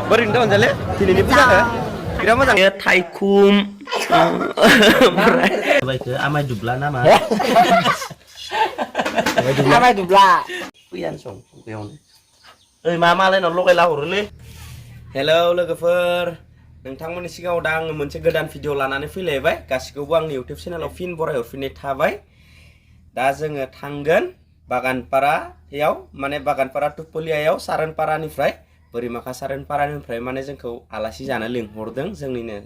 बोरै नोंथां अनजालि दिनैनि फुजाखौ बिराद मोजां थाइखुम ओमफ्राय बायखो आमाय दुब्ला नामा आमाय दुब्ला फैयानो सं बेयावनो ओइ मा मालायनाव लगायला हरोलै हेलौ लोगोफोर नोंथांमोननि सिगाङाव दा आङो मोनसे गोदान भिडिअ लानानै फैलायबाय गासिखौबो आंनि इउटिउब चेनेलाव फिन बरायहरफिननाय थाबाय दा जोङो थांगोन बागानपारायाव माने बागानपारा टुपलियायाव सारोनपारानिफ्राय बोरिमाखा सारोनपारानिफ्राय माने जोंखौ आलासि जानो लिंहरदों जोंनिनो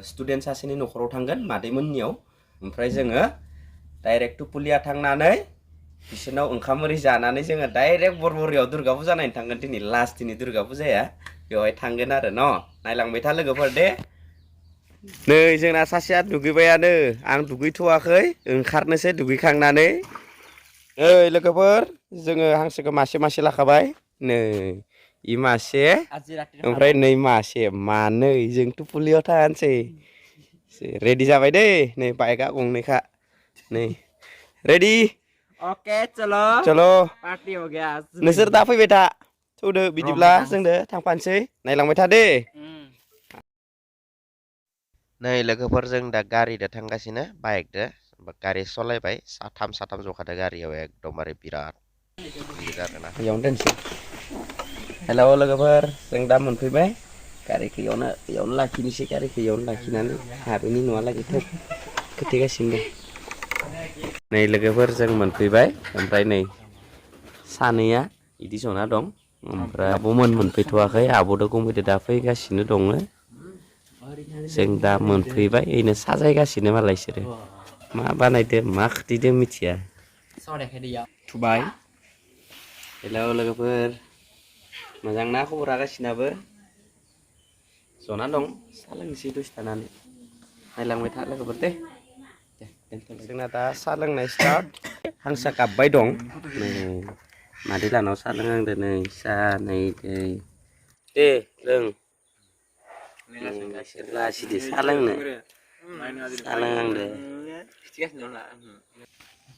स्टुडेन्ट सासेनि न'खराव थांगोन मादैमोननियाव ओमफ्राय जोङो डाइरेक्ट टुपलिया थांनानै बिसोरनाव ओंखाम ओरि जानानै जोङो डाइरेक्ट बरबरियाव दुर्गा फुजा नायनो थांगोन दिनै लास्ट दिनै दुर्गा फुजाया बेवहाय थांगोन आरो न' नायलांबाय था लोगोफोर दे नै जोंना सासेया दुगैबायानो आं दुगैथ'वाखै ओंखारनोसै दुगैखांनानै ओइ लोगोफोर जोङो हांसोखौ मासे मासे लाखाबाय नै इ मासे ओमफ्राय नै मासे मानै जों टुपलियाव थांसै रेडि जाबाय दै नै बाइकआ गंनैखा नै रेडि ओके चलो चलो पार्टी हो गया नोंसोर दा फैबाय था थौदो बिदिब्ला जोंदो थांफानोसै नायलांबाय था दे नै लोगोफोर जों दा गारिदो थांगासिनो बाइकदो गारि सालायबाय साथाम जखादो गारियाव एकदमबारे बिराद गिदिर आरोना बेयावनो दोनसै हेलौ लोगोफोर जों दा मोनफैबाय गारिखौ इयावनो लाखिनोसै गारिखौ इयावनो लाखिनानै हाबैनि न'आलागै खोथेगासिनो दं नै लोगोफोर जों मोनफैबाय ओमफ्राय नै सानैया इदि जना दं ओमफ्राय आब'मोन मोनफैथ'वाखै आब'दो गंफैदो दा फैगासिनो दङ जों दा मोनफैबाय ओइनो साजायगासिनो मालाय इसोरो मा बानायदो मा खोथैदो मिथिया थुबाय हेलौ लोगोफोर मोजां ना खबरा गासिनाबो जना दं सा लोंनोसै दसे थानानै नायलांबाय था लोगोफोर दे जोंना दा सा लोंनाय स्टार्ट हांसो गाबबाय दं नै मादै लानाव सा लोंहांदो नै सा नै दै दे लों लासिदो सा लोंनो सा लोंहांदो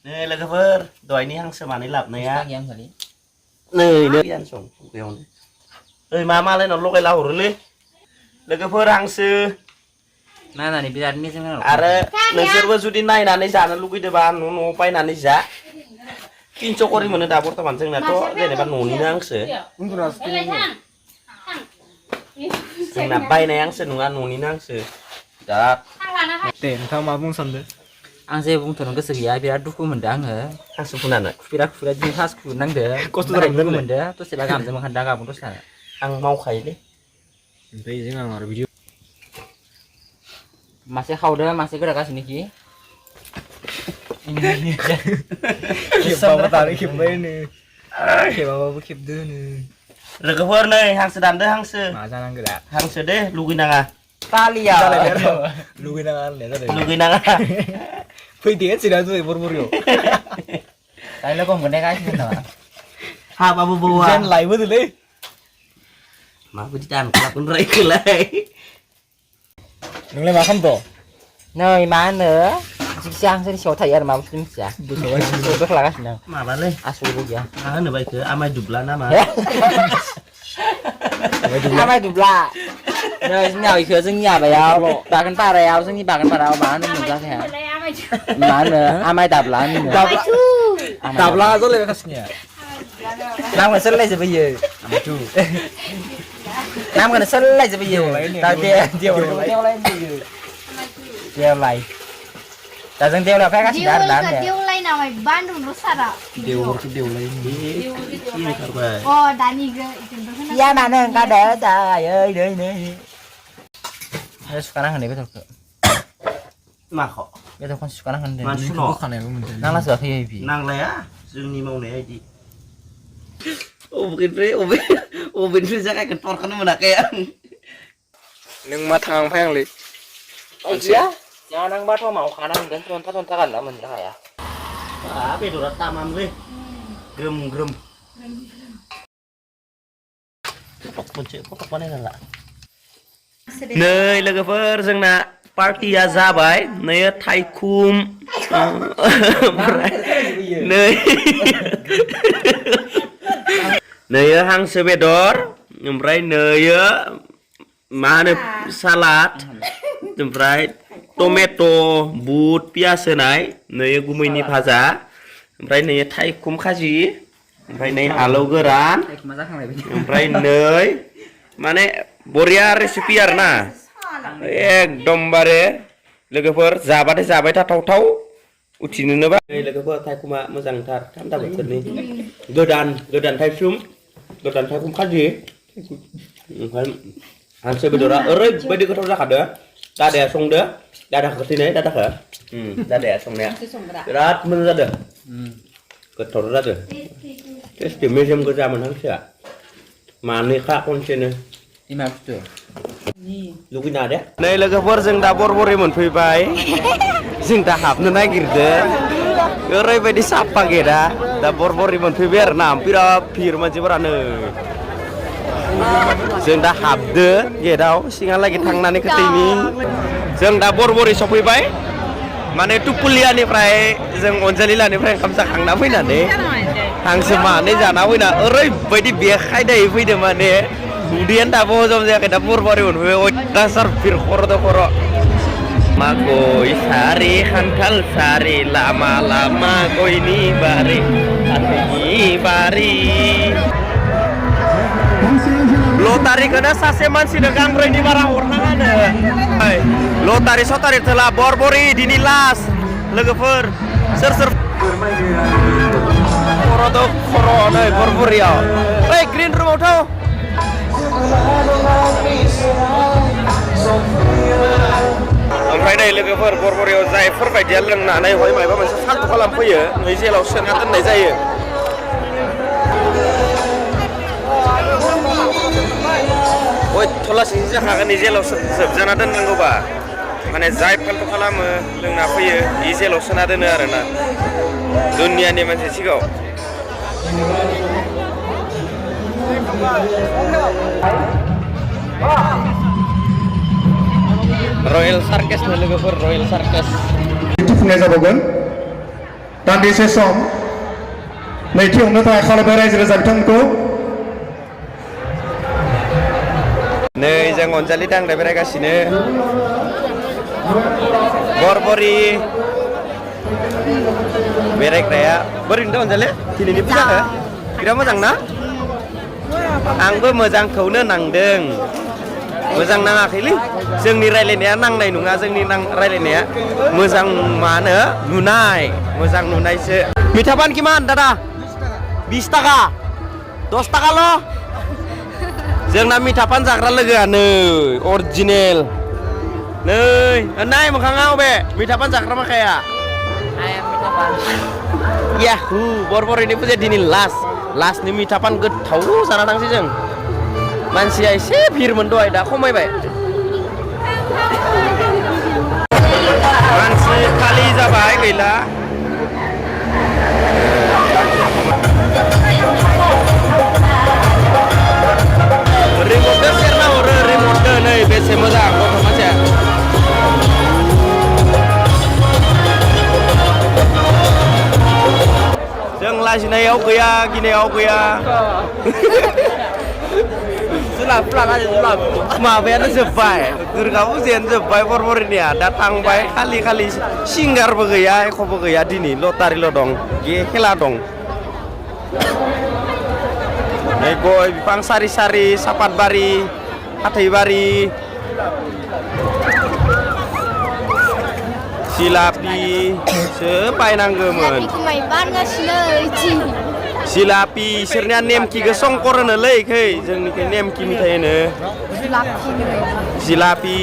नै लोगोफोर दहायनि हांसो मानै लाबोनाया नै फैयानो सं बेयावनो ओइ मा मालायनाव लगायला हरोलै लोगोफोर हांसो नायनानै बिराद मोजां आरो नोंसोरबो जुदि नायनानै जानो लुगैदोंबा न'आव बायनानै जा 300 करि मोनो दा बर्थमान जोंनाथ' जेनेबा न'निनो हांसो जोंना बायनाय हांसो नङा न'निनो हांसो दा दे नोंथाङा मा बुंनो सानदों आं जेबो बुंथ'नो गोसो गैया बिराद दुखु मोनदों आङो हांसो फुनानै खुफिरा दिनै फार्स्ट खुरनांदो खस्थ' जादों दुखु मोनदो दसेबा गाहामजों मोखांदा गाबोन दसे आं मावखायोलै ओमफ्राय जों आरो बिदि मासे खावदो मासे गोदागासिनो खि खेबबाबो दानो खेबबायनो खेबाबाबो खेबदोनो लोगोफोर नै हांसो दानदो हांसो मा जानांगौ दा हांसो दे लुगैनाङा तालिया लुगैनाङा होननाया जादों लुगैनाङा फैदे सिदा जुइ बरबरियाव दाइ लोगो मोननाय गासिनो नामा हाबाबो बावा जेन लाइबोदोलै माबायदि दानख्लाबगोन रायखोलाय नोंलाय मा खालामदों नै मा होनो जिखिसे हांसोनि सिङाव थायो आरो मा बुस्थु मिथिया बोख्लागासिनो माबालै आसुगुरबो गैया मा होनो बायखो आमाय दुब्ला नामा आमाय दुब्ला नै जोंनियाव इखो जोंनि माबायाव बागानपारायाव जोंनि बागानपारायाव मा होनो मोनजाखाया मा होनो आमाय दाब्ला दाब्ला जलायगासिनो नामखौ सोलायजोबो इयो नामखौनो सोलायजोबो इयो देवलाय दा जों देवलायाव फैगासिनो आरो दा देवलाय नामा बान्दुल' सारा देवलखौ देवलाय अ दानि या मानो ओंखारदो दायै नै सुखाना होनाय बेदरखौ माखौ बेदरखौ सुखाना होनदों मानसिनाव बोखानायबो मोनदों नांलासोआ फैयो बि नांलाया जोंनि मावनाया इदि अबेनिफ्राय जागायखौ थरखौनो मोनाखै आं नों मा थांहां फायांलै आइया जानांबाथ' मावखानांगोन थन्था गानना मोननो हाया बेदरा तामामलै ग्रोम ग्रोम मोनसे फटक बानायना ला नै लोगोफोर जोंना पार्टिया जाबाय नै थाइखुम ओमफ्राय नै हांसो बेदर ओमफ्राय नैयो मा होनो सालाद ओमफ्राय टमेट' बुट पियास होनाय नैयो गुमैनि भाजा ओमफ्राय नैयो थाइखुम खाजि ओमफ्राय नै आलौ गोरान ओमफ्राय नै माने बरिया रेसिपि आरोना एकदमबारे लोगोफोर जाबाथाय जाबाय थाथावथाव उथिनोबा लोगोफोर थाइखुमा मोजांथार थान्दा बोथोरनि गोदान थाइखुम खाजि ओमफ्राय हांसो बेदरा ओरैबायदि गोथाव जाखादो दादाया संदो दादाखौ खोथैनाय दादाखौ दादाया संनाया बिराद मोजां जादो गोथाव जादो टेस्टि मेजेम गोजामोन हांसोआ मानैखा खनसेनो लुगैना दे नै लोगोफोर जों दा बरबरि मोनफैबाय जों दा हाबनो नागिरदों ओरैबायदि साफा गेटआ दा बरबरि मोनफैबाय आरो ना बिराद भिर मानसिफोरानो जों दा हाबदो गेटआव सिङालागै थांनानै खोथैनि जों दा बरबरि सफैबाय माने टुपुलियानिफ्राय जों अनजालिलानिफ्राय ओंखाम जाखांना फैनानै हांसो मानै जाना फैना ओरैबायदि बेखायदायै फैदों माने उदैयानो दाबो हजम जायाखै दा बरबरि मोनफैबाय अयथासार भिर खर' मा गय सारि खान्थाल सारि लामा लामा गयनि बारि फाथैनि बारि लटारिखौनो सासे मानसिनो गांब्रैनि बारा हरनाङानो लटारि सटारि थोला बरबरि दिनै लास्ट लोगोफोर सोर खर' नै बरबरियाव ओइ ग्रिन रुमावथ' ओमफ्राय नै लोगोफोर बरबरियाव जायफोर बायदिया लोंनानै हय माबा मोनसे फाल्तु खालामफैयो नै जेलाव सोना दोननाय जायो थलासि जाखागोन नै जेलाव जोबजाना दोननांगौबा माने जाय फाल्तु खालामो लोंना फैयो इ जेलाव सोना दोनो आरोना दुनियानि मानसि सिगाङाव रयेल सार्कास नो लोगोफोर रयेल सार्कास दिन्थिफुंनाय जाबावगोन दान्दिसे सम नैथि हमनो थाखाय खावलायबाय रायजो राजा बिथांमोनखौ नै जों अनजालि दांनाय बेरायगासिनो बरबरि बेरायग्राया बोरै नुदों अनजालि दिनैनि फुजाखौ बिराद मोजां ना आंबो मोजांखौनो नांदों मोजां नाङाखैलै जोंनि रायलायनाया नांनाय नङा जोंनि रायलायनाया मोजां मा होनो नुनाय मोजां नुनायसो मिठापान किमान दादा 20 टाका 10 टाकाल' जोंना मिठापान जाग्रा लोगोआ नै अरिजिनेल नै नाय मोखाङाव बे मिठापान जाग्रा माखाया याहु बरबरिनि फुजा दिनै लास्टनि मिठापान गोथाव जाना थांसै जों मानसिया एसे भिरमोन दहाय दा खमायबाय मानसि खालि जाबाय गैला रिमटजों सेरना हरो रिमटजों नै बेसे मोजां गथ' मानसिया जों लाजिनायाव गैया गिनायाव गैया माबायानो जोब्बाय दुर्गा फुजायानो जोब्बाय बरबरिनिया दा थांबाय खालि सिंगारबो गैया एख'बो गैया दिनै लटारिल' दं खेला दं नै गय बिफां सारि सापात बारि फाथै बारि जिलापिसो बायनांगौमोन जिलापि इसोरनिया नेमखिखौ संकर होनोलै इखै जोंनिखै नेमखि मिथाइ होनो जिलापि